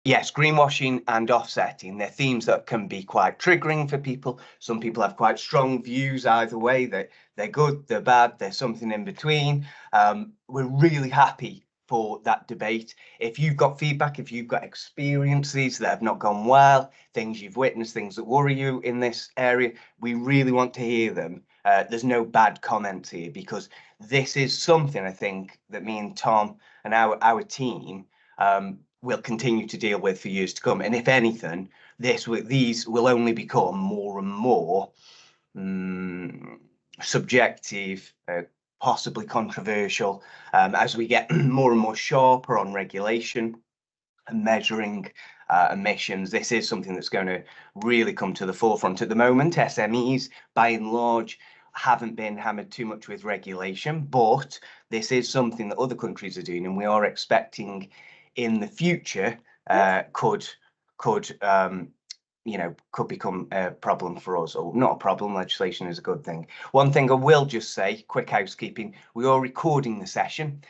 Yes, greenwashing and offsetting, they're themes that can be quite triggering for people. Some people have quite strong views either way, that they're good, they're bad, they're something in between. We're really happy for that debate. If you've got feedback, if you've got experiences that have not gone well, things you've witnessed, things that worry you in this area, we really want to hear them. There's no bad comments here, because this is something I think that me and Tom and our team will continue to deal with for years to come. And if anything, these will only become more and more subjective, possibly controversial, as we get more and more sharper on regulation and measuring emissions. This is something that's going to really come to the forefront. At the moment, SMEs, by and large, haven't been hammered too much with regulation, but this is something that other countries are doing, and we are expecting in the future could become a problem for us, or not a problem. Legislation is a good thing. One thing I will just say, quick housekeeping, we are recording the session.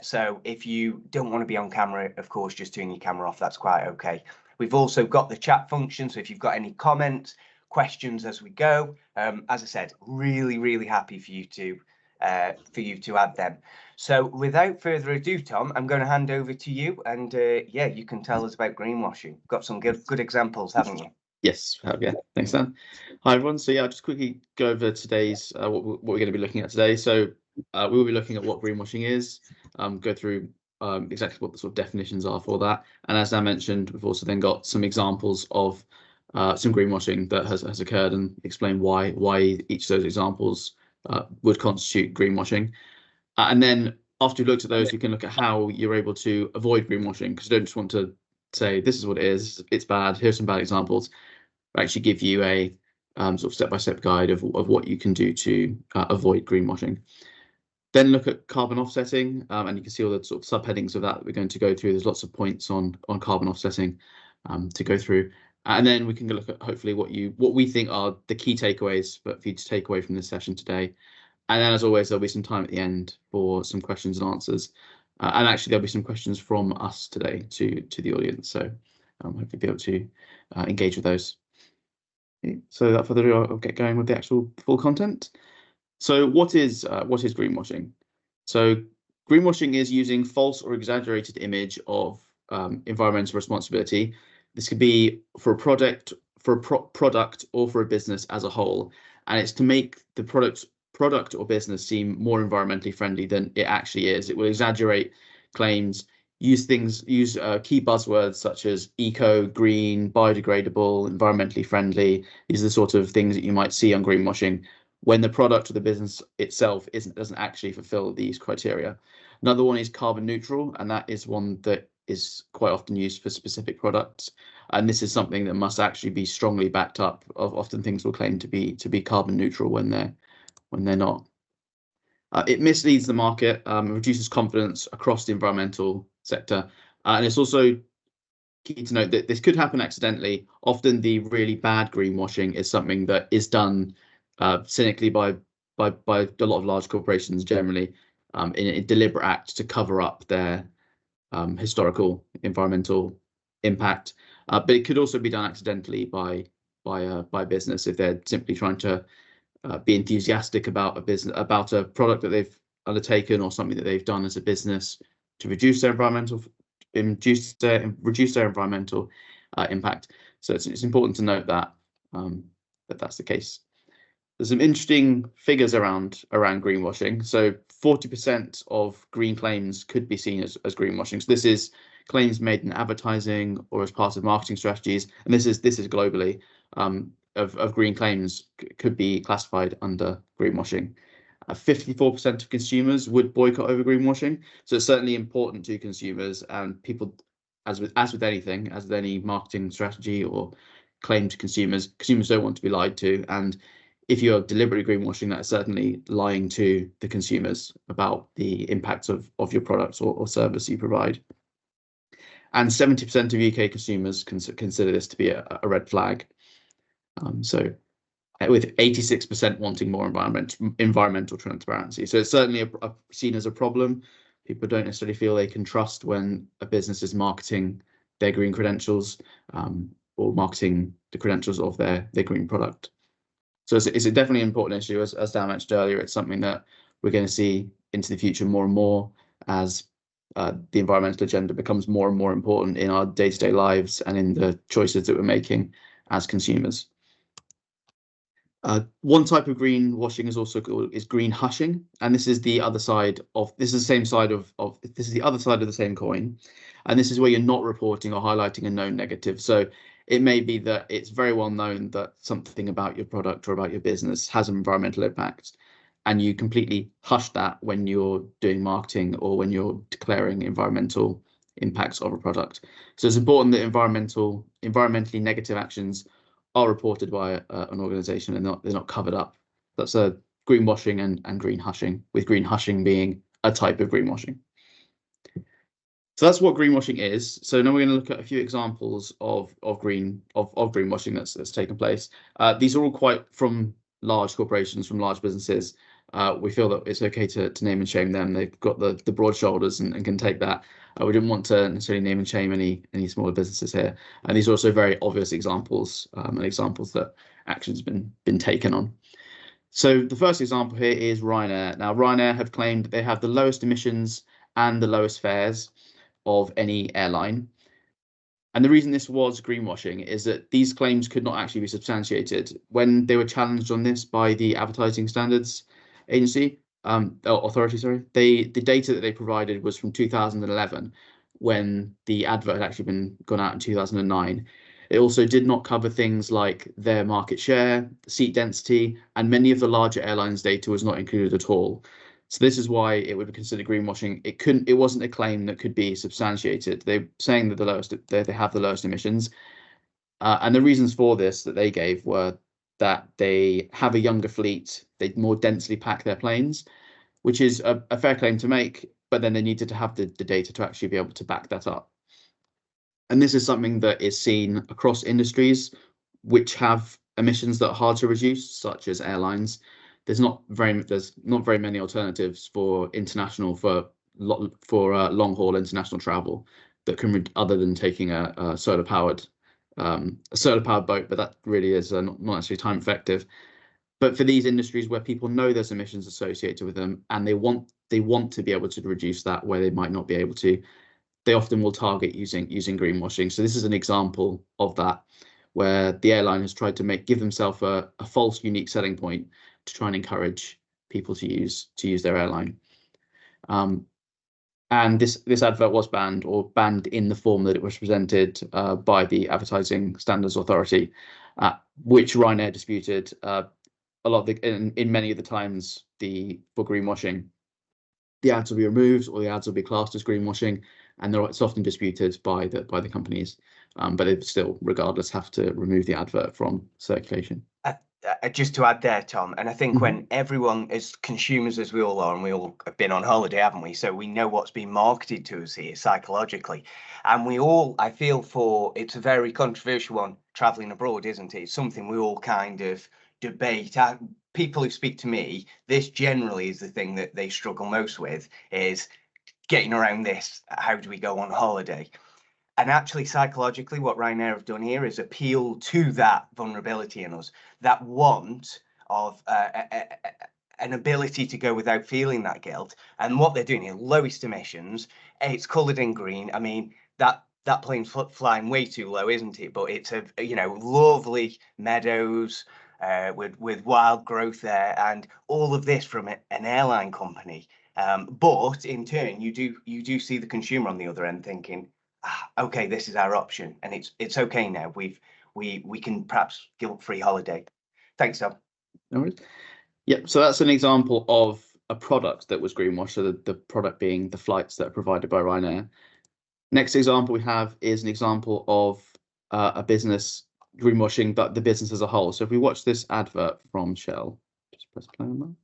So if you don't want to be on camera, of course, just turn your camera off. That's quite okay. We've also got the chat function. So if you've got any comments, questions as we go, as I said, really happy for you to add them. So without further ado, Tom, I'm going to hand over to you, and yeah, you can tell us about greenwashing. Got some good examples, haven't you? Yes, yeah, thanks, Dan. Hi everyone. So yeah, I'll just quickly go over today's what we're going to be looking at today. So we will be looking at what greenwashing is, go through exactly what the sort of definitions are for that, and as Dan mentioned, we've also then got some examples of some greenwashing that has occurred, and explain why each of those examples would constitute greenwashing. And then after you've looked at those, we can look at how you're able to avoid greenwashing, because you don't just want to say this is what it is, it's bad, here's some bad examples. We actually give you a sort of step-by-step guide of what you can do to avoid greenwashing. Then look at carbon offsetting, and you can see all the sort of subheadings of that we're going to go through. There's lots of points on carbon offsetting to go through. And then we can look at hopefully what we think are the key takeaways for you to take away from this session today. And then, as always, there'll be some time at the end for some questions and answers. And actually, there'll be some questions from us today to the audience. So hopefully be able to engage with those. So without further ado, I'll get going with the actual full content. So what is greenwashing? So greenwashing is using false or exaggerated image of environmental responsibility. This could be for a product, or for a business as a whole, and it's to make the product or business seem more environmentally friendly than it actually is. It will exaggerate claims, use key buzzwords such as eco, green, biodegradable, environmentally friendly. These are the sort of things that you might see on greenwashing when the product or the business itself doesn't actually fulfill these criteria. Another one is carbon neutral, and that is one that is quite often used for specific products. And this is something that must actually be strongly backed up. Often things will claim to be carbon neutral when they're not. It misleads the market, reduces confidence across the environmental sector, and it's also key to note that this could happen accidentally. Often the really bad greenwashing is something that is done cynically by a lot of large corporations, generally in a deliberate act to cover up their historical environmental impact. But it could also be done accidentally by business if they're simply trying to be enthusiastic about a product that they've undertaken, or something that they've done as a business to reduce their environmental impact. So it's important to note that that's the case. There's some interesting figures around greenwashing. So 40% of green claims could be seen as greenwashing. So this is claims made in advertising or as part of marketing strategies, and this is globally. Of green claims could be classified under greenwashing. 54% of consumers would boycott over greenwashing. So it's certainly important to consumers, and people, as with anything, as with any marketing strategy or claim to consumers don't want to be lied to. And if you're deliberately greenwashing, that is certainly lying to the consumers about the impacts of your product or service you provide. And 70% of UK consumers consider this to be a red flag. So with 86% wanting more environmental transparency. So it's certainly seen as a problem. People don't necessarily feel they can trust when a business is marketing their green credentials, or marketing the credentials of their green product. So it's a definitely important issue, as Dan mentioned earlier. It's something that we're going to see into the future more and more as the environmental agenda becomes more and more important in our day-to-day lives and in the choices that we're making as consumers. One type of greenwashing is also called green hushing, and this is the other side of this is the same side of this is the other side of the same coin, and this is where you're not reporting or highlighting a known negative. So it may be that it's very well known that something about your product or about your business has an environmental impact, and you completely hush that when you're doing marketing or when you're declaring environmental impacts of a product. So it's important that environmentally negative actions are reported by an organisation and they're not covered up. That's a greenwashing and green hushing, with green hushing being a type of greenwashing. So that's what greenwashing is. So now we're going to look at a few examples of greenwashing that's taken place. These are all quite from large corporations, from large businesses. We feel that it's okay to name and shame them. They've got the broad shoulders and can take that. We didn't want to necessarily name and shame any smaller businesses here. And these are also very obvious examples, and examples that action's been taken on. So the first example here is Ryanair. Now, Ryanair have claimed that they have the lowest emissions and the lowest fares of any airline. And the reason this was greenwashing is that these claims could not actually be substantiated. When they were challenged on this by the Advertising Standards Agency, Authority, sorry, the data that they provided was from 2011, when the advert had actually gone out in 2009. It also did not cover things like their market share, seat density, and many of the larger airlines' data was not included at all. So this is why it would be considered greenwashing. It wasn't a claim that could be substantiated. They're saying that they have the lowest emissions, and the reasons for this that they gave were that they have a younger fleet, they more densely pack their planes, which is a fair claim to make, but then they needed to have the data to actually be able to back that up. And this is something that is seen across industries which have emissions that are hard to reduce, such as airlines. There's not very many alternatives for long haul international travel that can, other than taking a solar powered boat, but that really is not actually time effective. But for these industries where people know there's emissions associated with them and they want to be able to reduce that where they might not be able to, they often will target using greenwashing. So this is an example of that, where the airline has tried to give themselves a false unique selling point to try and encourage people to use their airline. And this advert was banned in the form that it was presented by the Advertising Standards Authority, which Ryanair disputed. A lot of in many of the times for greenwashing, the ads will be removed or the ads will be classed as greenwashing, and it's often disputed by the companies, but they still, regardless, have to remove the advert from circulation. Just to add there, Tom, and I think when everyone, as consumers as we all are, and we all have been on holiday, haven't we? So we know what's being marketed to us here psychologically, and we all, I feel, it's a very controversial one, traveling abroad, isn't it? It's something we all kind of debate. People who speak to me, this generally is the thing that they struggle most with, is getting around this. How do we go on holiday? And actually, psychologically, what Ryanair have done here is appeal to that vulnerability in us, that want of an ability to go without feeling that guilt. And what they're doing here, lowest emissions, it's coloured in green. I mean, that plane's flying way too low, isn't it? But it's lovely meadows with wild growth there, and all of this from an airline company. But in turn, you do see the consumer on the other end thinking, okay, this is our option, and it's okay now. We can perhaps guilt-free holiday. Thanks, Tom. No worries. Yeah, so that's an example of a product that was greenwashed. So the product being the flights that are provided by Ryanair. Next example we have is an example of a business greenwashing, but the business as a whole. So if we watch this advert from Shell, just press play on that.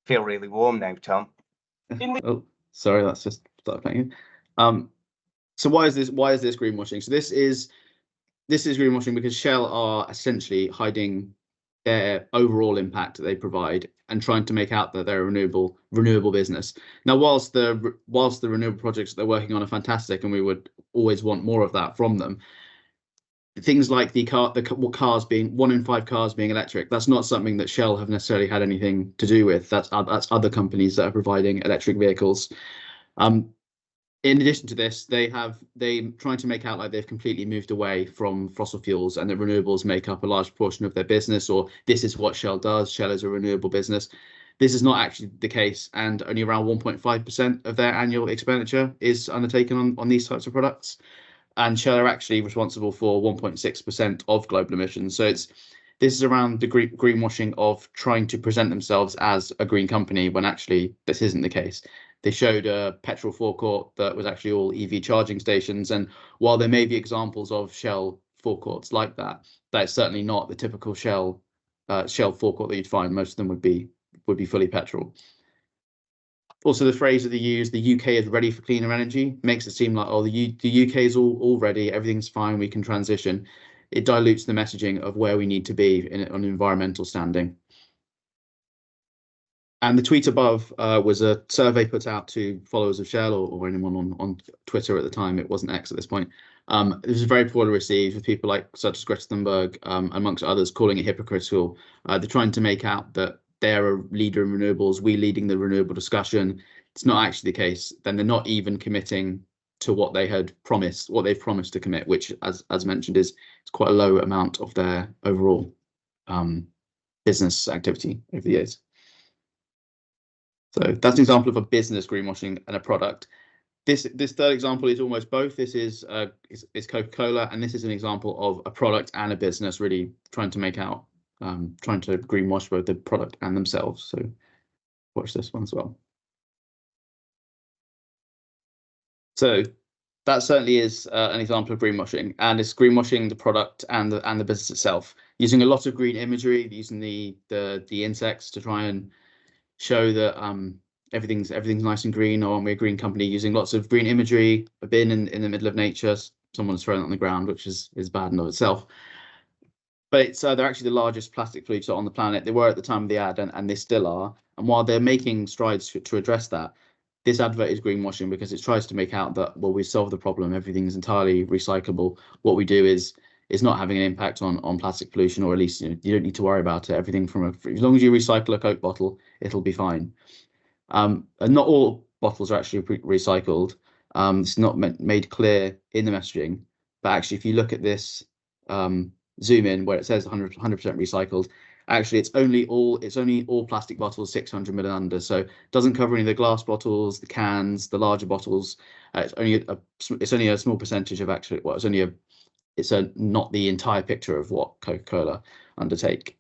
Feel really warm now, Tom. Oh, sorry, that's just started playing. So why is this greenwashing? So this is greenwashing because Shell are essentially hiding their overall impact that they provide and trying to make out that they're a renewable business. Now, whilst the renewable projects they're working on are fantastic, and we would always want more of that from them. Things like cars being 1 in 5 cars being electric, that's not something that Shell have necessarily had anything to do with. That's other companies that are providing electric vehicles. In addition to this, they trying to make out like they've completely moved away from fossil fuels and that renewables make up a large portion of their business, or this is what Shell does. Shell is a renewable business. This is not actually the case, and only around 1.5% of their annual expenditure is undertaken on these types of products. And Shell are actually responsible for 1.6% of global emissions. So this is around the greenwashing of trying to present themselves as a green company when actually this isn't the case. They showed a petrol forecourt that was actually all EV charging stations. And while there may be examples of Shell forecourts like that, that's certainly not the typical Shell forecourt that you'd find. Most of them would be fully petrol. Also, the phrase that they use, the UK is ready for cleaner energy, makes it seem like, oh, the UK is all ready, everything's fine, we can transition. It dilutes the messaging of where we need to be on environmental standing. And the tweet above was a survey put out to followers of Shell or anyone on Twitter at the time. It wasn't X at this point. It was very poorly received, with people such as Greta Thunberg, amongst others, calling it hypocritical. They're trying to make out that they're a leader in renewables, we leading the renewable discussion. It's not actually the case. Then they're not even committing to what they've promised to commit, which, as mentioned, is quite a low amount of their overall business activity over the years. So that's an example of a business greenwashing and a product. This third example is almost both. This is Coca-Cola, and this is an example of a product and a business really trying to make out, trying to greenwash both the product and themselves. So watch this one as well. So that certainly is an example of greenwashing, and it's greenwashing the product and the business itself, using a lot of green imagery, using the insects to try and show that everything's nice and green, or we're a green company, using lots of green imagery, a bin in the middle of nature, someone's thrown it on the ground, which is bad in of itself. But they're actually the largest plastic polluter on the planet. They were at the time of the ad, and they still are. And while they're making strides to address that, this advert is greenwashing because it tries to make out that, well, we solved the problem, everything's entirely recyclable. What we do is not having an impact on plastic pollution, or at least you don't need to worry about it. Everything as long as you recycle a Coke bottle, it'll be fine. And not all bottles are actually recycled. It's not made clear in the messaging, but actually, if you look at this zoom in where it says 100% recycled, actually it's only all plastic bottles 600 ml and under. So it doesn't cover any of the glass bottles, the cans, the larger bottles. It's only a small percentage of actually. Well, it's not the entire picture of what Coca-Cola undertake.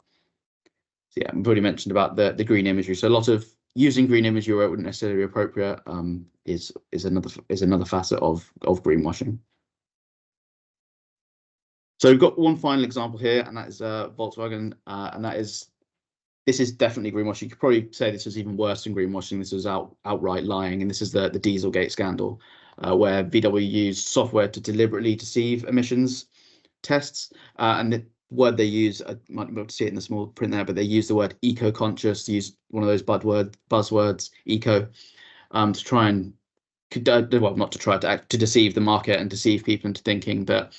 So yeah, I've already mentioned about the green imagery. So a lot of using green imagery where it wouldn't necessarily be appropriate is another facet of greenwashing. So we've got one final example here, and that is Volkswagen, and this is definitely greenwashing. You could probably say this was even worse than greenwashing. This was outright lying, and this is the Dieselgate scandal, where VW used software to deliberately deceive emissions tests, and the word they use, I might be able to see it in the small print there, but they use the word eco-conscious, use one of those buzzwords, eco, to try and, to deceive the market and deceive people into thinking that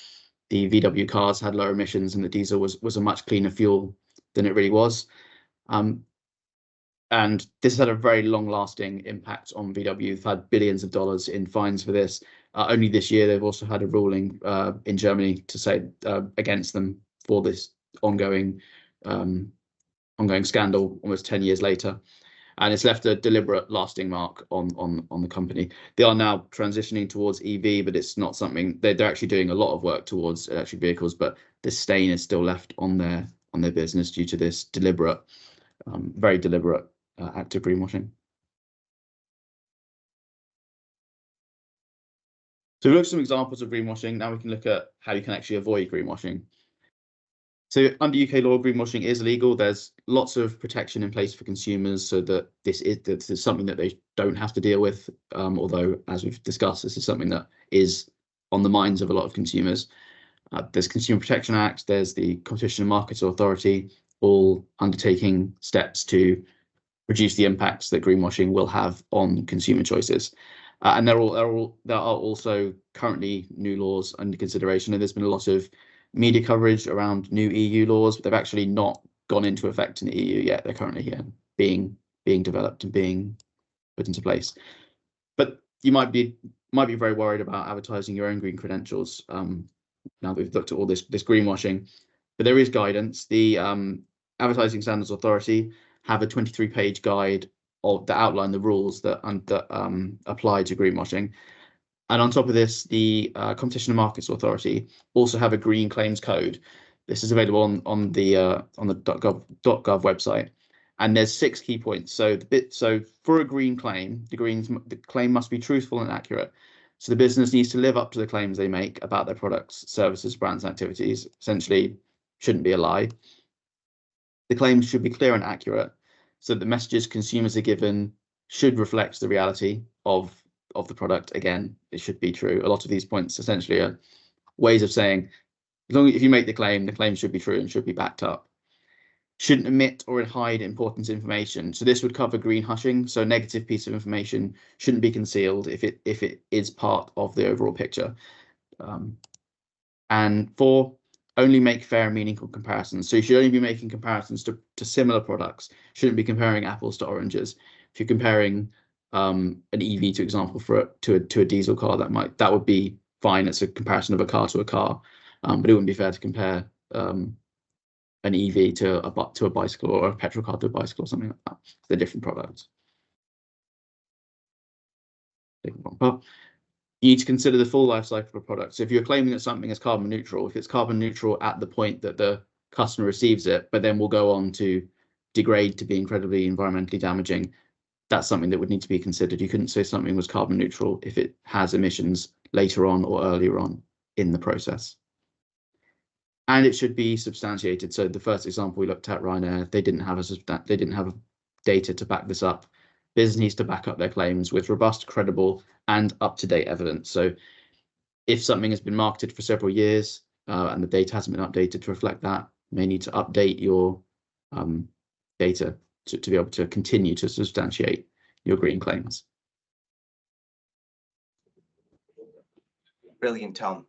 the VW cars had lower emissions and the diesel was a much cleaner fuel than it really was. And this has had a very long-lasting impact on VW. They've had billions of dollars in fines for this. Only this year, they've also had a ruling in Germany to say against them for this ongoing scandal almost 10 years later. And it's left a deliberate lasting mark on the company. They are now transitioning towards EV, but it's not something they're actually doing a lot of work towards electric vehicles, but the stain is still left on their business due to this deliberate, very deliberate act of greenwashing. So we looked at some examples of greenwashing. Now we can look at how you can actually avoid greenwashing. So under UK law, greenwashing is illegal. There's lots of protection in place for consumers so that this is something that they don't have to deal with. Although, as we've discussed, this is something that is on the minds of a lot of consumers. There's Consumer Protection Act, there's the Competition and Markets Authority, all undertaking steps to reduce the impacts that greenwashing will have on consumer choices. And there are also currently new laws under consideration, and there's been a lot of media coverage around new EU laws, but they've actually not gone into effect in the EU yet. They're currently here being developed and being put into place. But you might be very worried about advertising your own green credentials. Now that we've looked at all this greenwashing, but there is guidance. The Advertising Standards Authority have a 23-page guide that outline the rules that apply to greenwashing. And on top of this, the Competition and Markets Authority also have a green claims code. This is available on the .gov website, and there's 6 key points. So for a green claim, the claim must be truthful and accurate. So the business needs to live up to the claims they make about their products, services, brands, and activities. Essentially, shouldn't be a lie. The claims should be clear and accurate, so the messages consumers are given should reflect the reality of the product. Again, it should be true. A lot of these points essentially are ways of saying, if you make the claim should be true and should be backed up. Shouldn't omit or hide important information. So this would cover green hushing. So a negative piece of information shouldn't be concealed if it is part of the overall picture. And 4, only make fair and meaningful comparisons. So you should only be making comparisons to similar products. Shouldn't be comparing apples to oranges. If you're comparing an EV, to example, to a diesel car, that would be fine. It's a comparison of a car to a car, but it wouldn't be fair to compare an EV to a bicycle, or a petrol car to a bicycle, or something like that. They're different products. You need to consider the full life cycle of a product. So if you're claiming that something is carbon neutral, if it's carbon neutral at the point that the customer receives it, but then will go on to degrade to be incredibly environmentally damaging, that's something that would need to be considered. You couldn't say something was carbon neutral if it has emissions later on or earlier on in the process. And it should be substantiated. So the first example we looked at, Ryanair, they didn't have data to back this up. Business needs to back up their claims with robust, credible, and up-to-date evidence. So if something has been marketed for several years and the data hasn't been updated to reflect that, you may need to update your data to be able to continue to substantiate your green claims. Brilliant, Tom.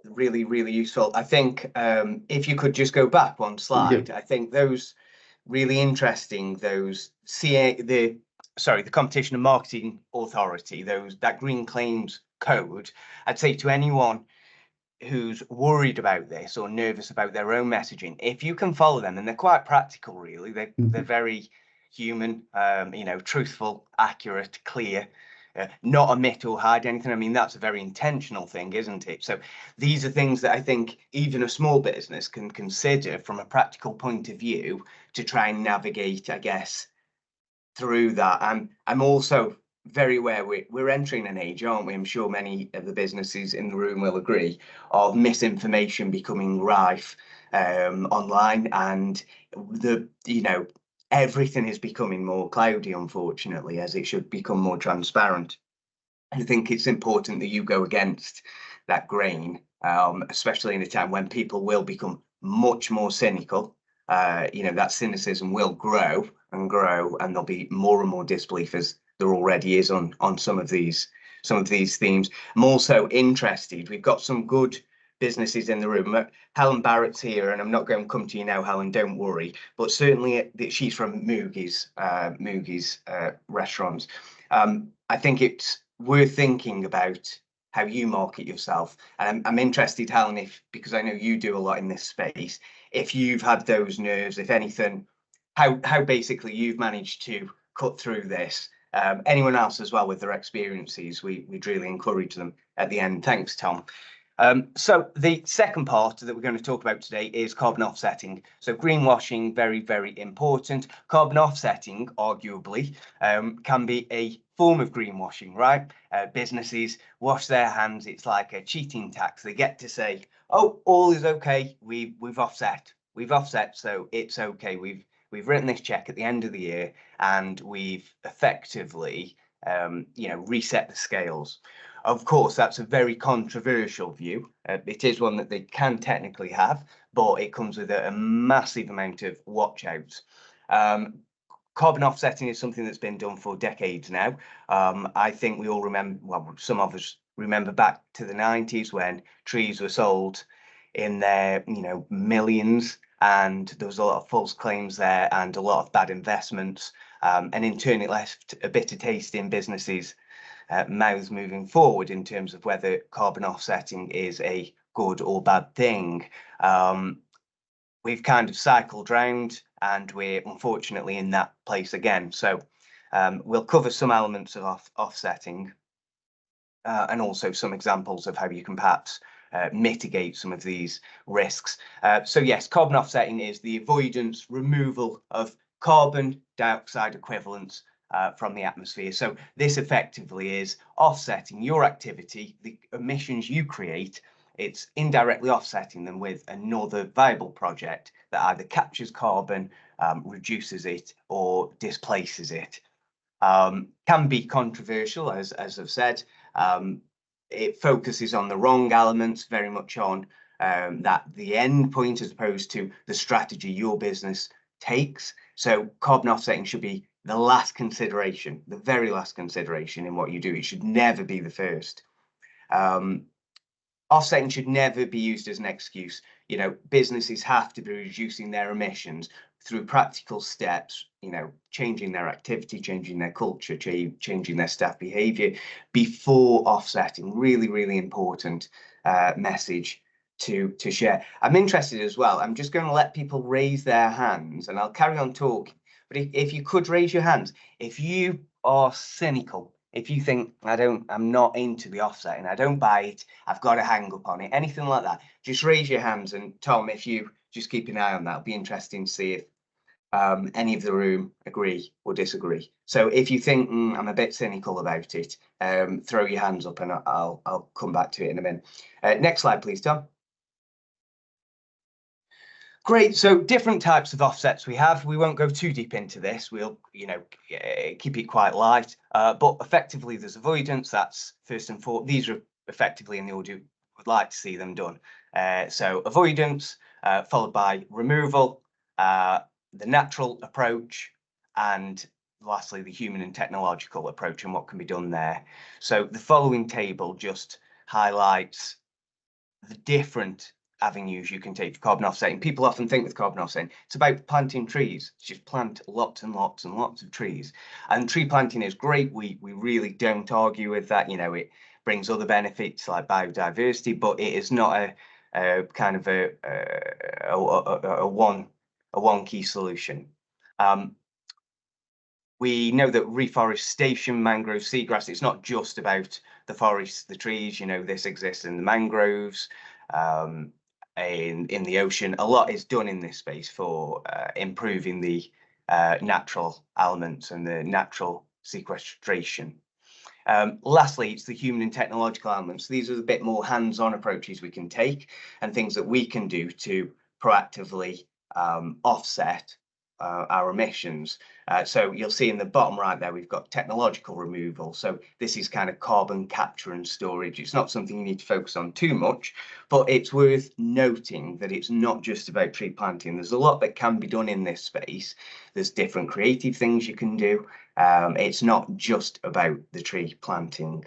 Really, really useful. I think if you could just go back one slide, I think those really interesting, the Competition and Marketing Authority, that green claims code, I'd say to anyone who's worried about this or nervous about their own messaging, if you can follow them, and they're quite practical, really, they're very human, truthful, accurate, clear, not omit or hide anything. I mean, that's a very intentional thing, isn't it? So these are things that I think even a small business can consider from a practical point of view to try and navigate, I guess, through that. I'm also very aware we're entering an age, aren't we? I'm sure many of the businesses in the room will agree, of misinformation becoming rife online, and everything is becoming more cloudy, unfortunately, as it should become more transparent. And I think it's important that you go against that grain, especially in a time when people will become much more cynical. That cynicism will grow and grow, and there'll be more and more disbelief, as there already is on some of these themes. I'm also interested, we've got some good businesses in the room. Helen Barrett's here, and I'm not going to come to you now, Helen, don't worry, but certainly she's from Moogie's restaurants. I think it's worth thinking about how you market yourself, and I'm interested, Helen, because I know you do a lot in this space, if you've had those nerves, if anything, how basically you've managed to cut through this. Anyone else as well with their experiences, we'd really encourage them at the end. Thanks, Tom. So the second part that we're going to talk about today is carbon offsetting. So greenwashing, very, very important. Carbon offsetting, arguably, can be a form of greenwashing, right? Businesses wash their hands. It's like a cheating tax. They get to say, oh, all is okay. We've offset, so it's okay. We've written this check at the end of the year, and we've effectively, reset the scales. Of course, that's a very controversial view. It is one that they can technically have, but it comes with a massive amount of watch outs. Carbon offsetting is something that's been done for decades now. I think we all remember, well, some of us remember back to the 90s when trees were sold in their, millions, and there was a lot of false claims there and a lot of bad investments. And in turn, it left a bitter taste in businesses' mouths moving forward in terms of whether carbon offsetting is a good or bad thing. We've kind of cycled round, and we're unfortunately in that place again. So we'll cover some elements of offsetting and also some examples of how you can perhaps mitigate some of these risks. So yes, carbon offsetting is the avoidance, removal of carbon dioxide equivalents from the atmosphere. So this effectively is offsetting your activity, the emissions you create. It's indirectly offsetting them with another viable project that either captures carbon, reduces it, or displaces it. Can be controversial, as I've said. It focuses on the wrong elements, very much on that the end point as opposed to the strategy your business takes. So carbon offsetting should be the last consideration, the very last consideration in what you do. It should never be the first. Offsetting should never be used as an excuse. Businesses have to be reducing their emissions through practical steps, changing their activity, changing their culture, changing their staff behavior before offsetting. Really, really important message to share. I'm interested as well. I'm just going to let people raise their hands and I'll carry on talking. But if you could raise your hands, if you are cynical, if you think, I'm not into the offsetting, I don't buy it, I've got a hang up on it, anything like that, just raise your hands. And Tom, if you just keep an eye on that, it'll be interesting to see if any of the room agree or disagree. So if you think I'm a bit cynical about it, throw your hands up and I'll come back to it in a minute. Next slide, please, Tom. Great. So different types of offsets we have. We won't go too deep into this. We'll, keep it quite light. But effectively, there's avoidance. That's first and foremost. These are effectively in the order we'd like to see them done. So avoidance, followed by removal, the natural approach, and lastly, the human and technological approach and what can be done there. So the following table just highlights the different avenues you can take for carbon offsetting. People often think with carbon offsetting, it's about planting trees. Just plant lots and lots and lots of trees. And tree planting is great. We really don't argue with that. It brings other benefits like biodiversity, but it is not a kind of a one key solution. We know that reforestation, mangrove, seagrass, it's not just about the forests, the trees. This exists in the mangroves, in the ocean. A lot is done in this space for improving the natural elements and the natural sequestration. Lastly, it's the human and technological elements. These are the bit more hands-on approaches we can take and things that we can do to proactively offset our emissions. So you'll see in the bottom right there, we've got technological removal. So this is kind of carbon capture and storage. It's not something you need to focus on too much, but it's worth noting that it's not just about tree planting. There's a lot that can be done in this space. There's different creative things you can do. It's not just about the tree planting.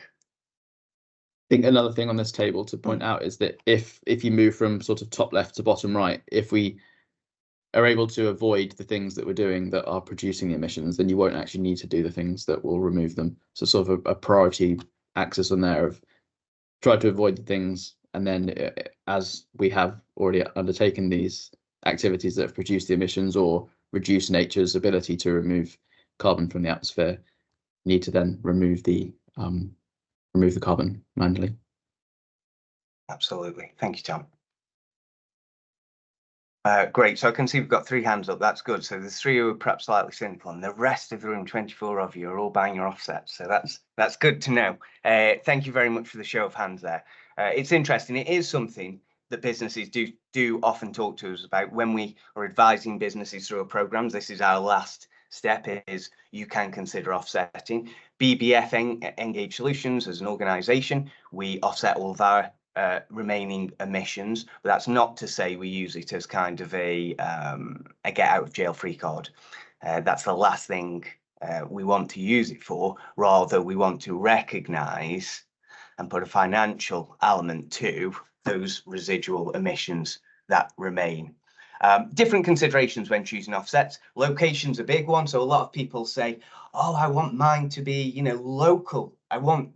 I think another thing on this table to point out is that if you move from sort of top left to bottom right, if we are able to avoid the things that we're doing that are producing the emissions, then you won't actually need to do the things that will remove them. So sort of a priority axis on there of try to avoid the things, and then as we have already undertaken these activities that have produced the emissions or reduce nature's ability to remove carbon from the atmosphere, need to then remove the carbon manually. Absolutely. Thank you, Tom. Great. So I can see we've got 3 hands up. That's good. So the 3 who are perhaps slightly cynical, and the rest of the room, 24 of you, are all buying your offsets. So that's good to know. Thank you very much for the show of hands there. It's interesting. It is something that businesses do often talk to us about when we are advising businesses through our programs. This is our last step, is you can consider offsetting. BBF Engage Solutions, as an organisation, we offset all of our remaining emissions, but that's not to say we use it as kind of a get out of jail free card. That's the last thing we want to use it for. Rather, we want to recognise and put a financial element to those residual emissions that remain. Different considerations when choosing offsets. Location's a big one. So a lot of people say, oh, I want mine to be, local.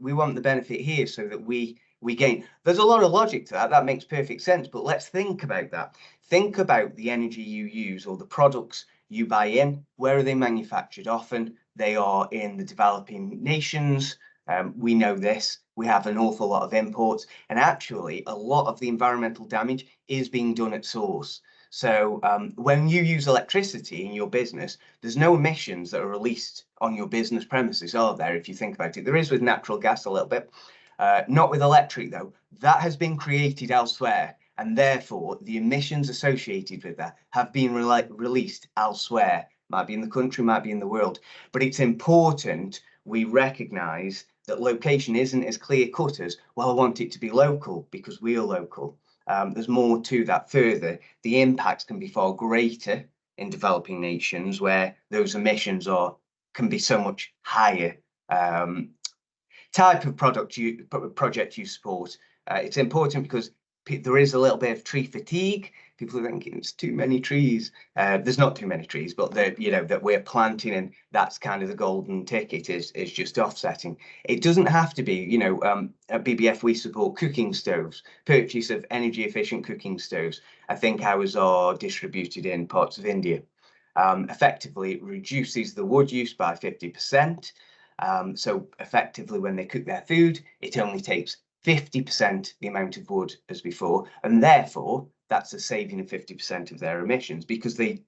We want the benefit here so that we gain. There's a lot of logic to that. That makes perfect sense. But let's think about that. Think about the energy you use or the products you buy in. Where are they manufactured? Often they are in the developing nations. We know this. We have an awful lot of imports. And actually, a lot of the environmental damage is being done at source. So when you use electricity in your business, there's no emissions that are released on your business premises, are there? If you think about it, there is with natural gas a little bit, not with electric though. That has been created elsewhere, and therefore the emissions associated with that have been released elsewhere. Might be in the country, might be in the world, but it's important we recognise that location isn't as clear cut as, well, I want it to be local because we are local. There's more to that further. The impacts can be far greater in developing nations where those emissions can be so much higher. Type of project you support. It's important because there is a little bit of tree fatigue. People are thinking it's too many trees. There's not too many trees, but that we're planting, and that's kind of the golden ticket is just offsetting. It doesn't have to be, at BBF we support cooking stoves, purchase of energy efficient cooking stoves. I think ours are distributed in parts of India. Effectively, it reduces the wood use by 50%. So effectively, when they cook their food, it only takes 50% the amount of wood as before, and therefore that's a saving of 50% of their emissions because they're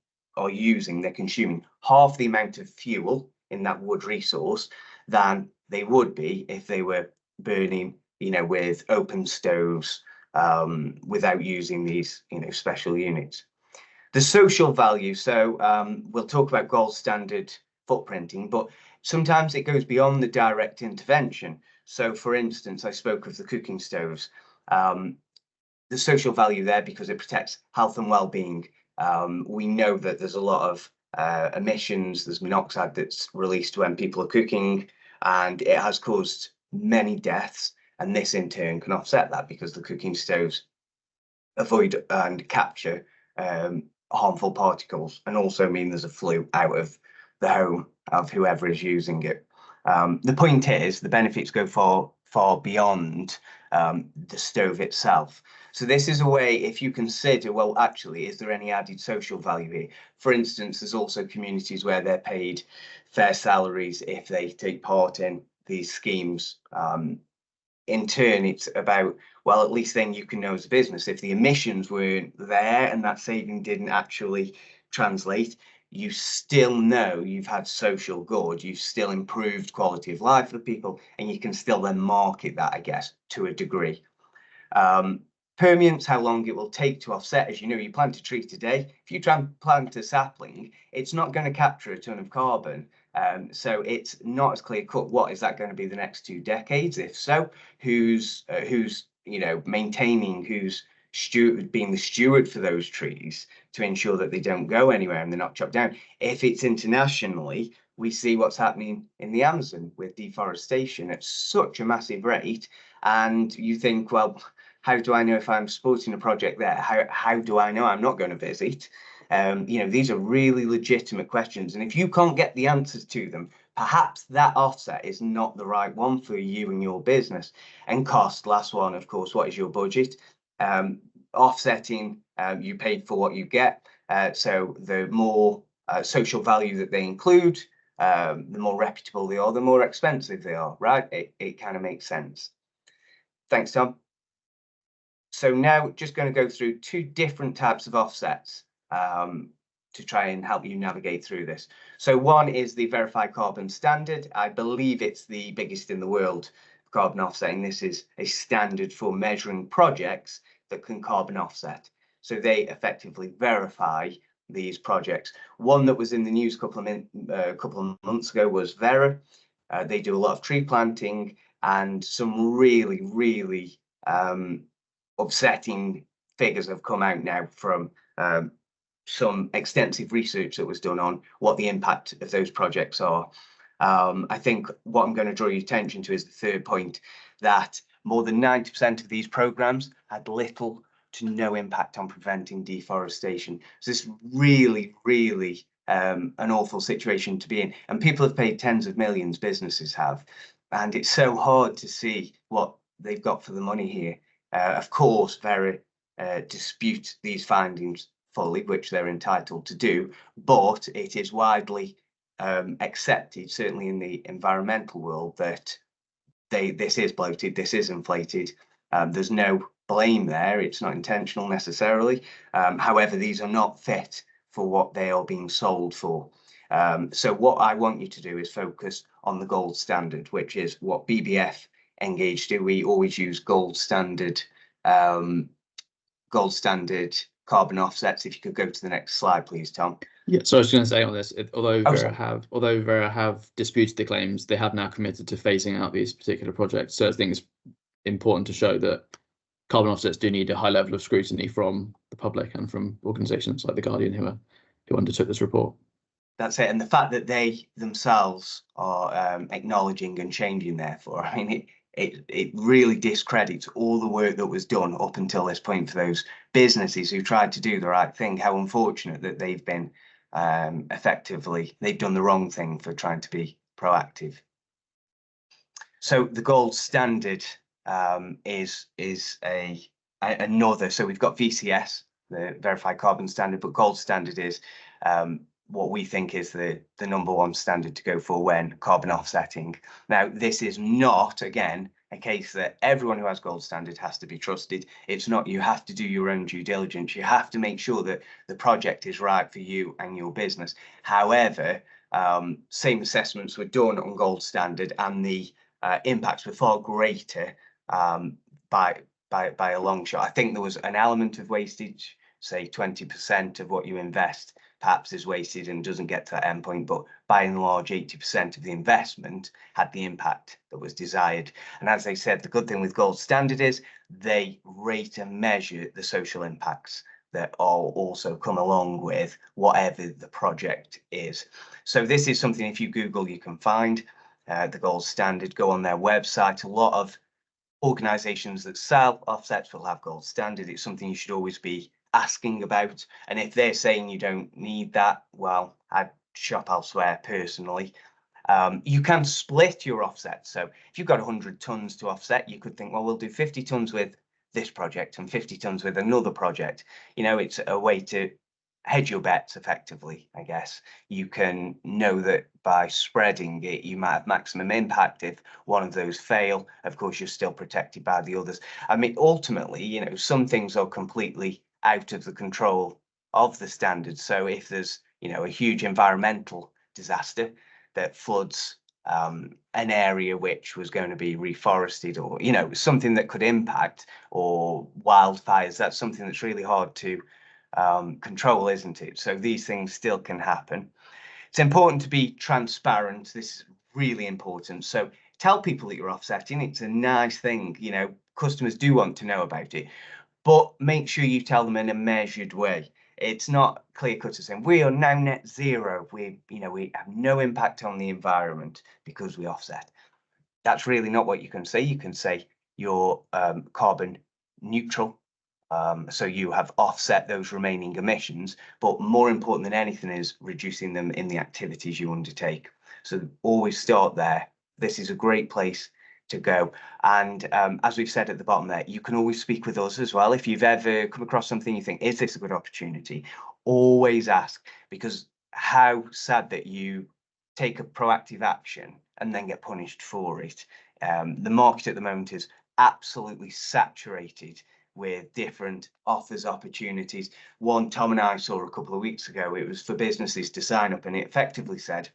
consuming half the amount of fuel in that wood resource than they would be if they were burning, with open stoves, without using these, special units. The social value. So we'll talk about gold standard footprinting, but sometimes it goes beyond the direct intervention. So, for instance, I spoke of the cooking stoves. The social value there because it protects health and well-being. We know that there's a lot of emissions. There's monoxide that's released when people are cooking, and it has caused many deaths. And this in turn can offset that because the cooking stoves avoid and capture harmful particles, and also mean there's a flue out of the home of whoever is using it. The point is the benefits go far beyond the stove itself. So this is a way, if you consider, well, actually, is there any added social value here? For instance, there's also communities where they're paid fair salaries if they take part in these schemes. In turn, it's about, well, at least then you can know as a business, if the emissions weren't there and that saving didn't actually translate, you still know you've had social good, you've still improved quality of life for people, and you can still then market that, I guess, to a degree. Permanence, how long it will take to offset. As you know, you plant a tree today. If you try and plant a sapling, it's not going to capture a ton of carbon. So it's not as clear cut. What is that going to be the next 2 decades? If so, who's maintaining, who's being the steward for those trees to ensure that they don't go anywhere and they're not chopped down? If it's internationally, we see what's happening in the Amazon with deforestation at such a massive rate, and you think, well, how do I know if I'm supporting a project there? How do I know I'm not going to visit? These are really legitimate questions, and if you can't get the answers to them, perhaps that offset is not the right one for you and your business. And cost, last one, of course, what is your budget? Offsetting, you pay for what you get. So the more social value that they include, the more reputable they are, the more expensive they are, right? It kind of makes sense. Thanks, Tom. So now just going to go through 2 different types of offsets to try and help you navigate through this. So one is the verified carbon standard. I believe it's the biggest in the world of carbon offsetting. This is a standard for measuring projects that can carbon offset. So they effectively verify these projects. One that was in the news a couple of months ago was Vera. They do a lot of tree planting, and some really, really upsetting figures have come out now from some extensive research that was done on what the impact of those projects are. I think what I'm going to draw your attention to is the third point, that more than 90% of these programs had little to no impact on preventing deforestation. So this really, really an awful situation to be in. And people have paid tens of millions, businesses have. And it's so hard to see what they've got for the money here. Of course, Vera dispute these findings fully, which they're entitled to do, but it is widely accepted, certainly in the environmental world, that this is bloated, this is inflated. There's no blame there, it's not intentional necessarily. However, these are not fit for what they are being sold for. So what I want you to do is focus on the gold standard, which is what BBF engaged do. We always use gold standard carbon offsets. If you could go to the next slide, please, Tom. Yeah, so I was going to say on this, although Vera have disputed the claims, they have now committed to phasing out these particular projects. So I think it's important to show that carbon offsets do need a high level of scrutiny from the public and from organisations like The Guardian who undertook this report. That's it, and the fact that they themselves are acknowledging and changing, therefore, I mean, it really discredits all the work that was done up until this point for those businesses who tried to do the right thing. How unfortunate that they've been they've done the wrong thing for trying to be proactive. So the gold standard is another. So we've got VCS, the Verified Carbon Standard, but gold standard is what we think is the number one standard to go for when carbon offsetting. Now, this is not, again, a case that everyone who has gold standard has to be trusted. It's not. You have to do your own due diligence. You have to make sure that the project is right for you and your business. However, same assessments were done on gold standard, and the impacts were far greater by a long shot. I think there was an element of wastage, say 20% of what you invest perhaps is wasted and doesn't get to that endpoint, but by and large 80% of the investment had the impact that was desired. And as I said, the good thing with gold standard is they rate and measure the social impacts that all also come along with whatever the project is. So this is something, if you Google, you can find the gold standard. Go on their website. A lot of organizations that sell offsets will have gold standard. It's something you should always be asking about, and if they're saying you don't need that, well, I'd shop elsewhere personally. You can split your offset. So if you've got 100 tons to offset, you could think, well, we'll do 50 tons with this project and 50 tons with another project. You know, it's a way to hedge your bets effectively, I guess. You can know that by spreading it, you might have maximum impact. If one of those fail, of course, you're still protected by the others. I mean, ultimately, you know, some things are completely out of the control of the standards. So if there's, you know, a huge environmental disaster that floods an area which was going to be reforested, or, you know, something that could impact, or wildfires, that's something that's really hard to control, isn't it? So these things still can happen. It's important to be transparent. This is really important. So tell people that you're offsetting. It's a nice thing, you know, customers do want to know about it, but make sure you tell them in a measured way. It's not clear cut saying we are now net zero. We have no impact on the environment because we offset. That's really not what you can say. You can say you're carbon neutral. So you have offset those remaining emissions, but more important than anything is reducing them in the activities you undertake. So always start there. This is a great place to go. And as we've said at the bottom there, you can always speak with us as well. If you've ever come across something you think, is this a good opportunity? Always ask, because how sad that you take a proactive action and then get punished for it. The market at the moment is absolutely saturated with different offers, opportunities. One Tom and I saw a couple of weeks ago, it was for businesses to sign up, and it effectively said,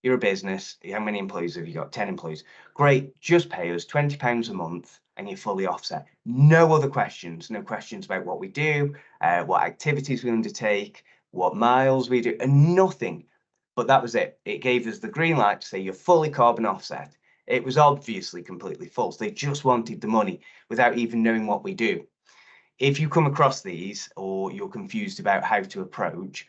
you're a business, how many employees have you got? 10 employees. Great, just pay us £20 a month and you're fully offset. No other questions, no questions about what we do, what activities we undertake, what miles we do, and nothing. But that was it. It gave us the green light to say you're fully carbon offset. It was obviously completely false. They just wanted the money without even knowing what we do. if you come across these or you're confused about how to approach,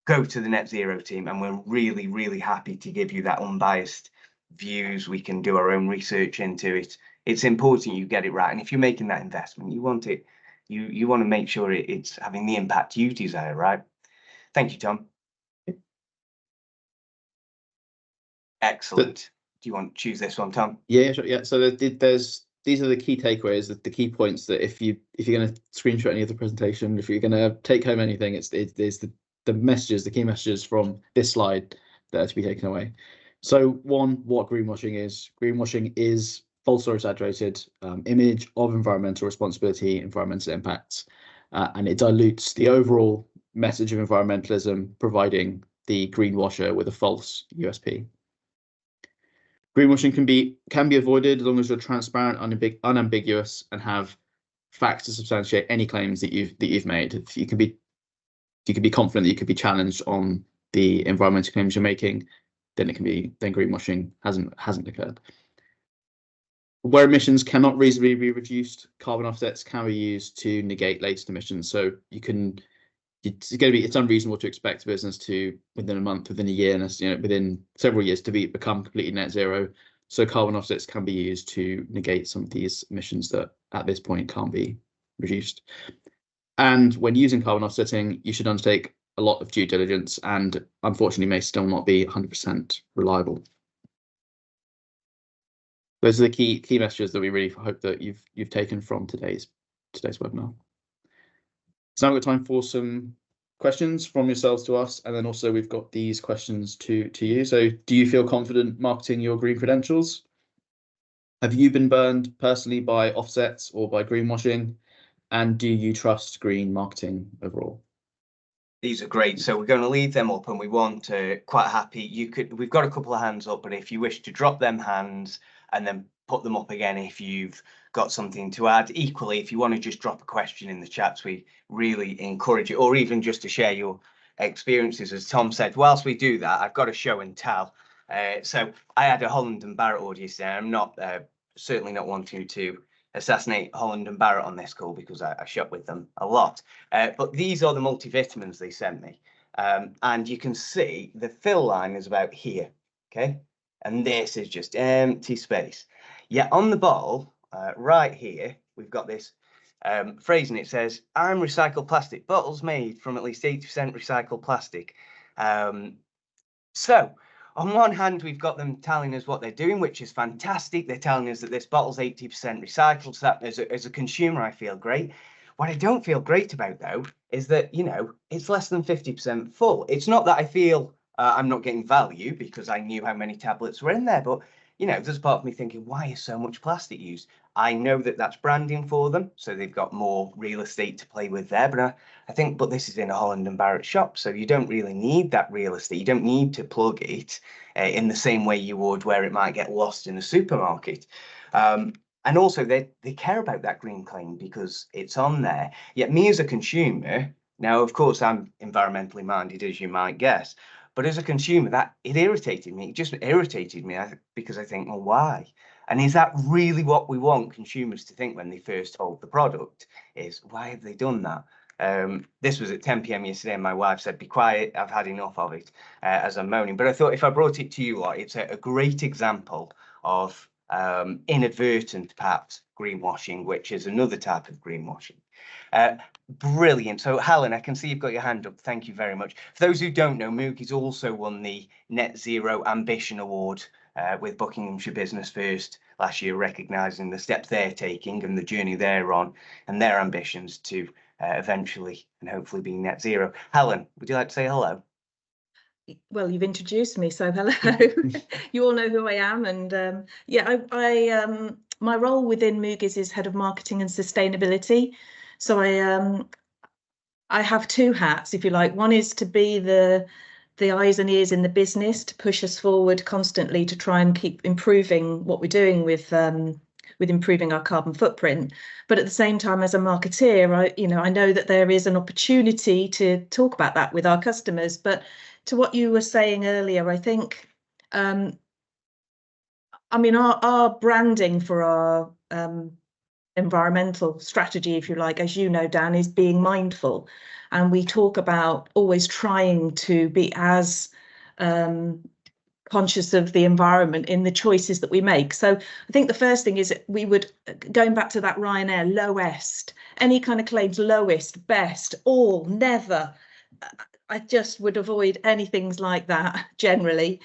go to the Net Zero team, and we're really, really happy to give you that unbiased views. We can do our own research into it. It's important you get it right. And if you're making that investment, you want it, you want to make sure it's having the impact you desire, right? Thank you, Tom. Excellent. Do you want to choose this one, Tom? Yeah, sure. Yeah. So these are the key takeaways, the key points that if you're going to screenshot any of the presentation, if you're going to take home anything, it's the messages, the key messages from this slide that are to be taken away. So one, what greenwashing is. Greenwashing is false or exaggerated image of environmental responsibility, environmental impacts, and it dilutes the overall message of environmentalism, providing the greenwasher with a false USP. Greenwashing can be avoided as long as you're transparent, unambiguous, and have facts to substantiate any claims that you've made. If you can be confident that you could be challenged on the environmental claims you're making, then greenwashing hasn't occurred. Where emissions cannot reasonably be reduced, carbon offsets can be used to negate latest emissions. So it's unreasonable to expect a business to, within a month, within a year, and within several years, to become completely net zero. So carbon offsets can be used to negate some of these emissions that at this point can't be reduced. And when using carbon offsetting, you should undertake a lot of due diligence, and unfortunately may still not be 100% reliable. Those are the key messages that we really hope that you've taken from today's webinar. So now we've got time for some questions from yourselves to us, and then also we've got these questions to you. So, do you feel confident marketing your green credentials? Have you been burned personally by offsets or by greenwashing? And do you trust green marketing overall? These are great. So we're going to leave them up, and we want to quite happy. We've got a couple of hands up, but if you wish to drop them hands and then put them up again if you've got something to add. Equally, if you want to just drop a question in the chats, we really encourage it, or even just to share your experiences. As Tom said, whilst we do that, I've got a show and tell. So I had a Holland and Barrett audience there. I'm not certainly not wanting to assassinate Holland and Barrett on this call, because I shop with them a lot. But these are the multivitamins they sent me. And you can see the fill line is about here, okay? And this is just empty space. Yet on the bottle, right here, we've got this phrase, and it says, I'm recycled plastic, bottles made from at least 80% recycled plastic. So on one hand, we've got them telling us what they're doing, which is fantastic. They're telling us that this bottle's 80% recycled. So that as a consumer, I feel great. What I don't feel great about, though, is that, it's less than 50% full. It's not that I feel I'm not getting value because I knew how many tablets were in there, but there's part of me thinking, why is so much plastic used? I know that that's branding for them, so they've got more real estate to play with there. But I think, but this is in a Holland and Barrett shop, so you don't really need that real estate. You don't need to plug it in the same way you would where it might get lost in a supermarket. And also, they care about that green claim because it's on there. Yet me as a consumer, now, of course, I'm environmentally minded, as you might guess. But as a consumer, it irritated me. It just irritated me because I think, well, why? And is that really what we want consumers to think when they first hold the product? Is why have they done that? This was at 10 p.m. yesterday, and my wife said, be quiet, I've had enough of it, as I'm moaning. But I thought if I brought it to you, it's a great example of inadvertent, perhaps, greenwashing, which is another type of greenwashing. Brilliant. So Helen, I can see you've got your hand up. Thank you very much. For those who don't know, Moogie's also won the Net Zero Ambition Award with Buckinghamshire Business First last year, recognising the steps they're taking and the journey they're on and their ambitions to eventually and hopefully be net zero. Helen, would you like to say hello? Well, you've introduced me, so hello. You all know who I am, and yeah, my role within Moogie's is head of marketing and sustainability. So I have two hats, if you like. One is to be the eyes and ears in the business, to push us forward constantly to try and keep improving what we're doing with improving our carbon footprint. But at the same time, as a marketeer, I know that there is an opportunity to talk about that with our customers. But to what you were saying earlier, I think, our branding for our environmental strategy, if you like, as you know, Dan, is being mindful. And we talk about always trying to be as conscious of the environment in the choices that we make. So I think the first thing is we would, going back to that Ryanair, lowest, any kind of claims, lowest, best, all, never. I just would avoid anything like that generally.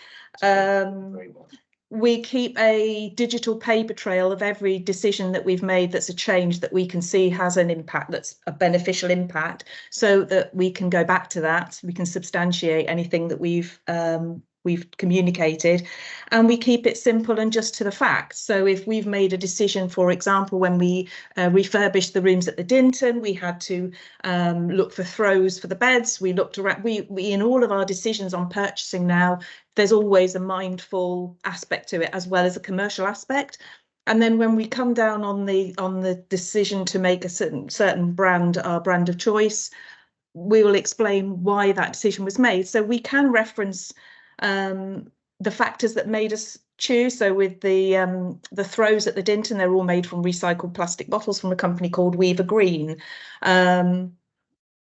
We keep a digital paper trail of every decision that we've made that's a change that we can see has an impact, that's a beneficial impact, so that we can go back to that, we can substantiate anything that we've communicated, and we keep it simple and just to the facts. So if we've made a decision, for example, when we refurbished the rooms at the Dinton, we had to look for throws for the beds. We looked around, we in all of our decisions on purchasing now, there's always a mindful aspect to it as well as a commercial aspect. And then when we come down on the decision to make a certain brand our brand of choice, we will explain why that decision was made. So we can reference the factors that made us choose. So with the throws at the Dinton, they're all made from recycled plastic bottles from a company called Weaver Green.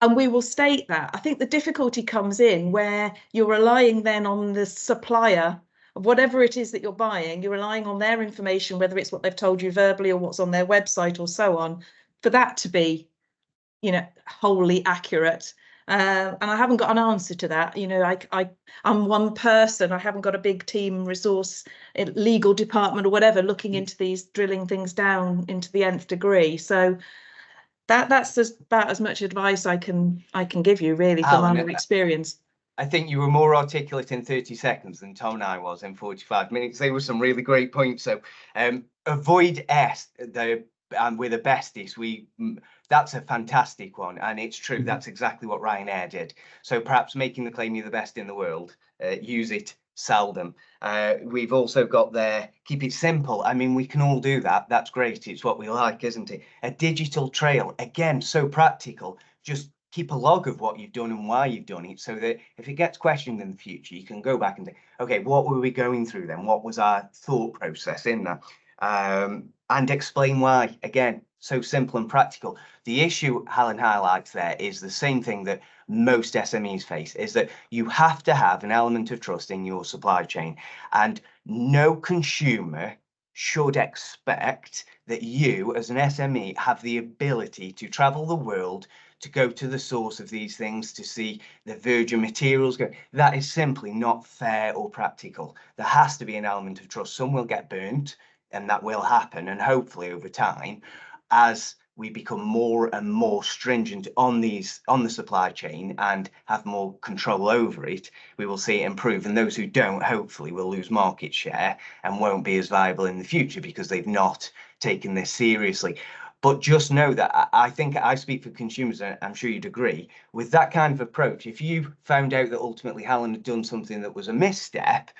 And we will state that. I think the difficulty comes in where you're relying then on the supplier of whatever it is that you're buying. You're relying on their information, whether it's what they've told you verbally or what's on their website or so on, for that to be, you know, wholly accurate. And I haven't got an answer to that. You know, I'm one person. I haven't got a big team, resource, legal department or whatever looking into these, drilling things down into the nth degree. So that's just about as much advice I can give you, really, from my experience. I think you were more articulate in 30 seconds than Tom and I was in 45 minutes. They were some really great points. So avoid we're the besties. That's a fantastic one, and it's true. That's exactly what Ryanair did. So perhaps making the claim you're the best in the world, use it seldom. We've also got there, keep it simple. I mean, we can all do that. That's great. It's what we like, isn't it? A digital trail, again, so practical. Just keep a log of what you've done and why you've done it, so that if it gets questioned in the future, you can go back and say, okay, what were we going through then? What was our thought process in that? And explain why. Again, so simple and practical. The issue Helen highlights there is the same thing that most SMEs face, is that you have to have an element of trust in your supply chain, and no consumer should expect that you as an SME have the ability to travel the world to go to the source of these things, to see the virgin materials go. That is simply not fair or practical. There has to be an element of trust. Some will get burnt, and that will happen, and hopefully over time, as we become more and more stringent on the supply chain and have more control over it, we will see it improve. And those who don't, hopefully, will lose market share and won't be as viable in the future because they've not taken this seriously. But just know that I think I speak for consumers, and I'm sure you'd agree, with that kind of approach, if you found out that ultimately Helen had done something that was a misstep,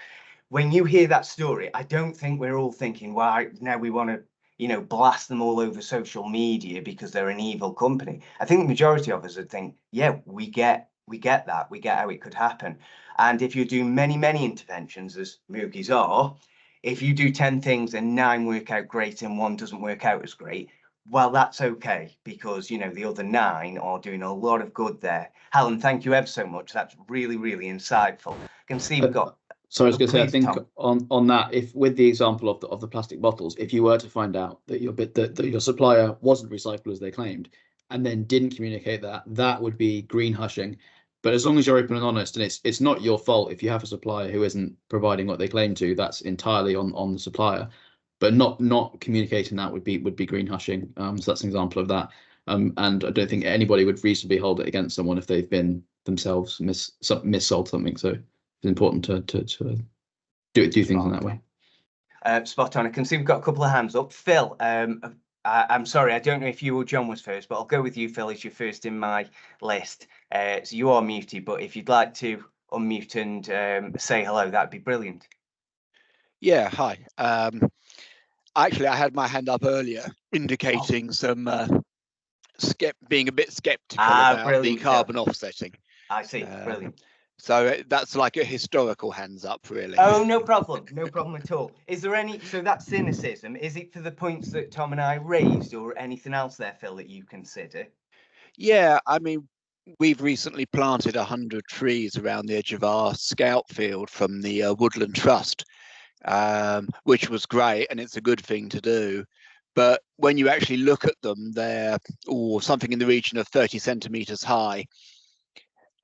when you hear that story, I don't think we're all thinking, well, now we want to, you know, blast them all over social media because they're an evil company. I think the majority of us would think, yeah, we get that, we get how it could happen. And if you do many interventions, as Moogies are, if you do 10 things and 9 work out great and 1 doesn't work out as great, well, that's okay, because, you know, the other 9 are doing a lot of good there. Helen, thank you ever so much. That's really insightful. I can see we've got. So I was going to say, I think on that, if with the example of the plastic bottles, if you were to find out that your supplier wasn't recycled as they claimed, and then didn't communicate that would be greenwashing. But as long as you're open and honest, and it's not your fault if you have a supplier who isn't providing what they claim to, that's entirely on the supplier. But not communicating that would be greenwashing. So that's an example of that. And I don't think anybody would reasonably hold it against someone if they've been themselves missold something. So it's important to do things in that way. Spot on. I can see we've got a couple of hands up. Phil, I'm sorry, I don't know if you or John was first, but I'll go with you, Phil, as you're first in my list. So you are muted, but if you'd like to unmute and say hello, that'd be brilliant. Yeah, hi. Actually, I had my hand up earlier, indicating some being a bit sceptical about brilliant, the carbon offsetting. I see, brilliant. So that's like a historical hands up, really. Oh, no problem at all. Is there any, so that cynicism, is it for the points that Tom and I raised, or anything else there, Phil, that you consider? Yeah, I mean, we've recently planted 100 trees around the edge of our scout field from the Woodland Trust, which was great, and it's a good thing to do. But when you actually look at them, they're something in the region of 30 centimeters high.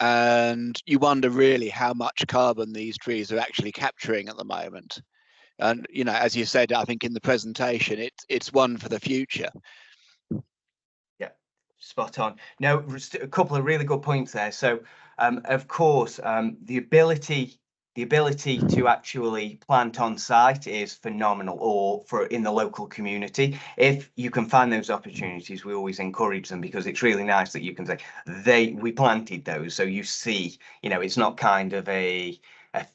And you wonder really how much carbon these trees are actually capturing at the moment. And, you know, as you said, I think in the presentation, it's one for the future. Yeah, spot on. No, a couple of really good points there. So, of course, the ability to actually plant on site is phenomenal, or for in the local community. If you can find those opportunities, we always encourage them, because it's really nice that you can say we planted those. So you see, you know, it's not kind of a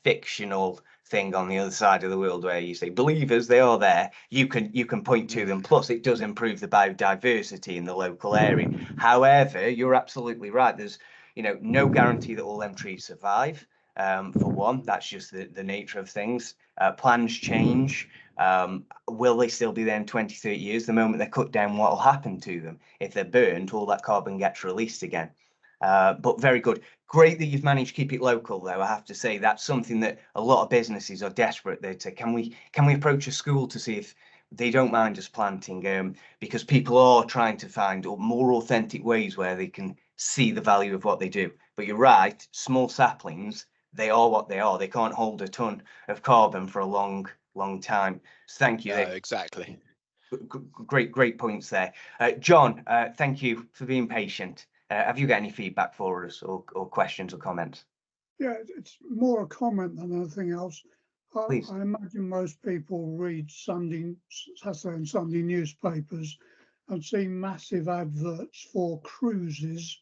fictional thing on the other side of the world where you say believers, they are there. You can point to them. Plus, it does improve the biodiversity in the local area. However, you're absolutely right. There's, you know, no guarantee that all them trees survive. For one, that's just the nature of things. Plans change. Will they still be there in 20, 30 years? The moment they're cut down, what will happen to them? If they're burned, all that carbon gets released again. But very good. Great that you've managed to keep it local, though. I have to say that's something that a lot of businesses are desperate. They'd say, can we approach a school to see if they don't mind us planting? Because people are trying to find more authentic ways where they can see the value of what they do. But you're right, small saplings, they are what they are. They can't hold a ton of carbon for a long time. So thank you. Exactly. Great points there. John, thank you for being patient. Have you got any feedback for us, or questions or comments? Yeah, it's more a comment than anything else. Please. I imagine most people read Saturday and Sunday newspapers and see massive adverts for cruises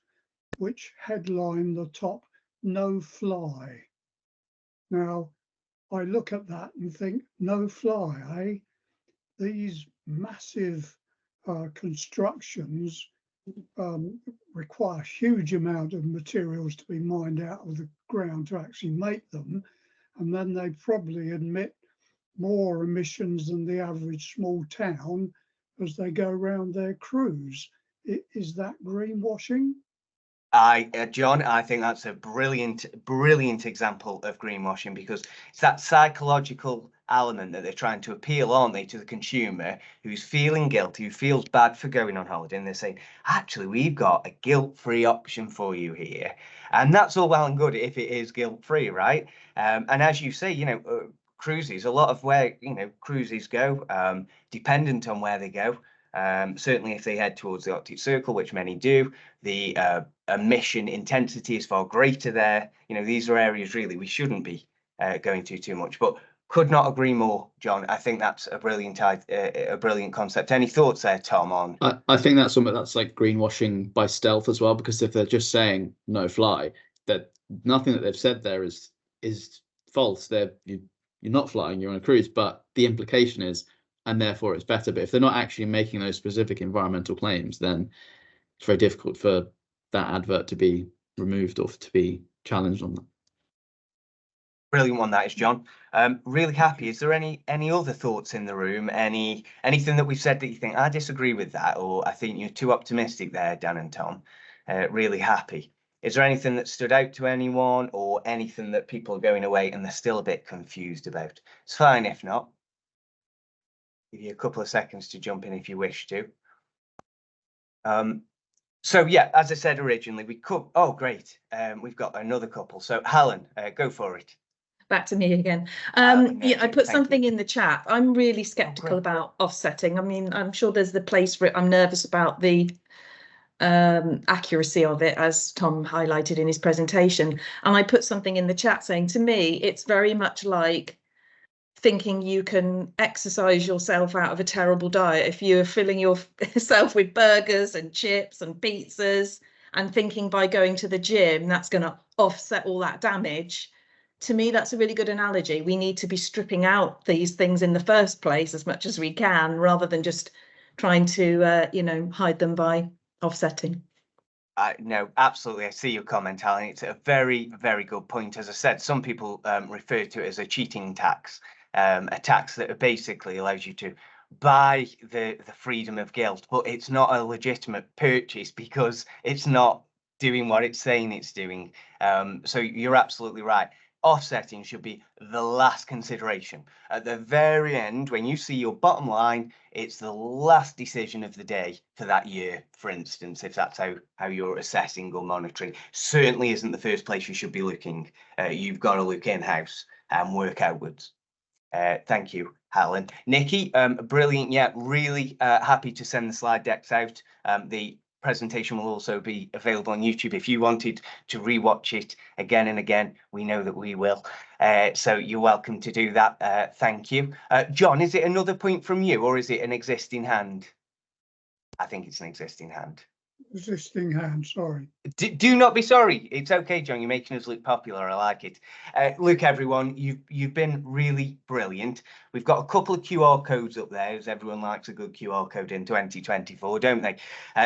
which headline the top "no fly." Now, I look at that and think, no fly, eh? These massive constructions require a huge amount of materials to be mined out of the ground to actually make them, and then they probably emit more emissions than the average small town as they go around their cruise. Is that greenwashing? John, I think that's a brilliant example of greenwashing, because it's that psychological element that they're trying to appeal, aren't they, to the consumer who's feeling guilty, who feels bad for going on holiday, and they're saying, actually, we've got a guilt-free option for you here. And that's all well and good if it is guilt-free, right? And as you say, you know, cruises, a lot of where, you know, cruises go, dependent on where they go. Certainly if they head towards the Arctic Circle, which many do, the emission intensity is far greater there. You know, these are areas really we shouldn't be going to too much, but could not agree more, John. I think that's a brilliant concept. Any thoughts there, Tom, on? I think that's something that's like greenwashing by stealth as well, because if they're just saying no fly, that nothing that they've said there is false. You're not flying, you're on a cruise, but the implication is, and therefore it's better. But if they're not actually making those specific environmental claims, then it's very difficult for that advert to be removed or to be challenged on that. Brilliant one, that is, John. Really happy. Is there any other thoughts in the room? Anything that we've said that you think I disagree with that, or I think you're too optimistic there, Dan and Tom? Really happy. Is there anything that stood out to anyone, or anything that people are going away and they're still a bit confused about? It's fine if not. Give you a couple of seconds to jump in if you wish to. So yeah, as I said originally, we could. Oh, great. We've got another couple. So Helen, go for it. Back to me again. Yeah, I put something in the chat. I'm really skeptical about offsetting. I mean, I'm sure there's the place for it. I'm nervous about the accuracy of it, as Tom highlighted in his presentation. And I put something in the chat saying, to me, it's very much like thinking you can exercise yourself out of a terrible diet if you're filling yourself with burgers and chips and pizzas, and thinking by going to the gym that's going to offset all that damage. To me, that's a really good analogy. We need to be stripping out these things in the first place as much as we can, rather than just trying to, you know, hide them by offsetting. No, absolutely. I see your comment, Alan. It's a very, very good point. As I said, some people refer to it as a cheating tax, a tax that basically allows you to buy the freedom of guilt, but it's not a legitimate purchase because it's not doing what it's saying it's doing. So you're absolutely right. Offsetting should be the last consideration. At the very end, when you see your bottom line, it's the last decision of the day for that year, for instance, if that's how you're assessing or monitoring. Certainly isn't the first place you should be looking. You've got to look in-house and work outwards. Thank you, Helen. Nikki, brilliant. Yeah, really happy to send the slide decks out. The presentation will also be available on YouTube if you wanted to rewatch it again and again. We know that we will. So you're welcome to do that. Thank you. John, is it another point from you or is it an existing hand? I think it's an existing hand. Existing hand, sorry. Do not be sorry. It's okay, John. You're making us look popular. I like it. Look, everyone, you've been really brilliant. We've got a couple of QR codes up there, as everyone likes a good QR code in 2024, don't they?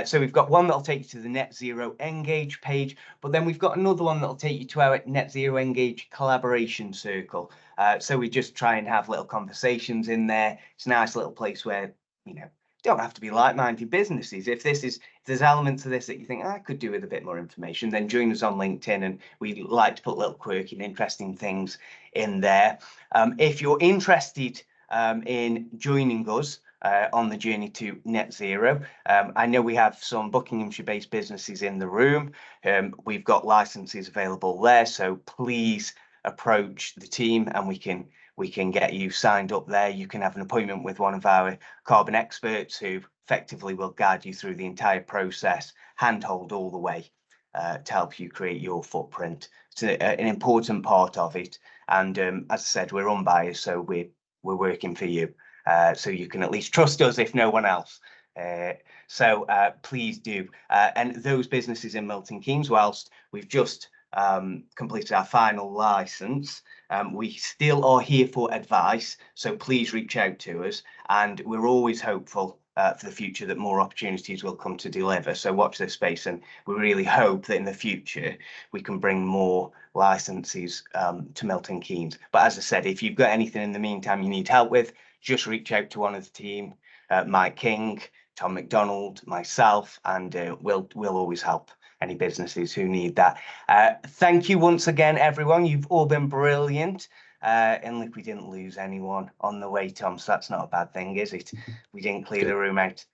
So we've got one that'll take you to the Net Zero Engage page, but then we've got another one that'll take you to our Net Zero Engage collaboration circle. So we just try and have little conversations in there. It's a nice little place where, you know, don't have to be like-minded businesses. If there's elements of this that you think I could do with a bit more information, then join us on LinkedIn, and we like to put little quirky and interesting things in there. If you're interested in joining us on the journey to net zero, I know we have some Buckinghamshire-based businesses in the room. We've got licenses available there, so please approach the team and we can get you signed up there. You can have an appointment with one of our carbon experts who effectively will guide you through the entire process, handhold all the way to help you create your footprint. It's an important part of it. And as I said, we're unbiased, so we're working for you. So you can at least trust us if no one else. So please do. And those businesses in Milton Keynes, whilst we've just completed our final license, we still are here for advice, so please reach out to us, and we're always hopeful for the future that more opportunities will come to deliver. So watch this space, and we really hope that in the future we can bring more licenses to Milton Keynes. But as I said, if you've got anything in the meantime you need help with, just reach out to one of the team, Mike King, Tom McDonald, myself, and we'll always help any businesses who need that. Thank you once again, everyone. You've all been brilliant. And look, we didn't lose anyone on the way, Tom, so that's not a bad thing, is it? We didn't clear the room out.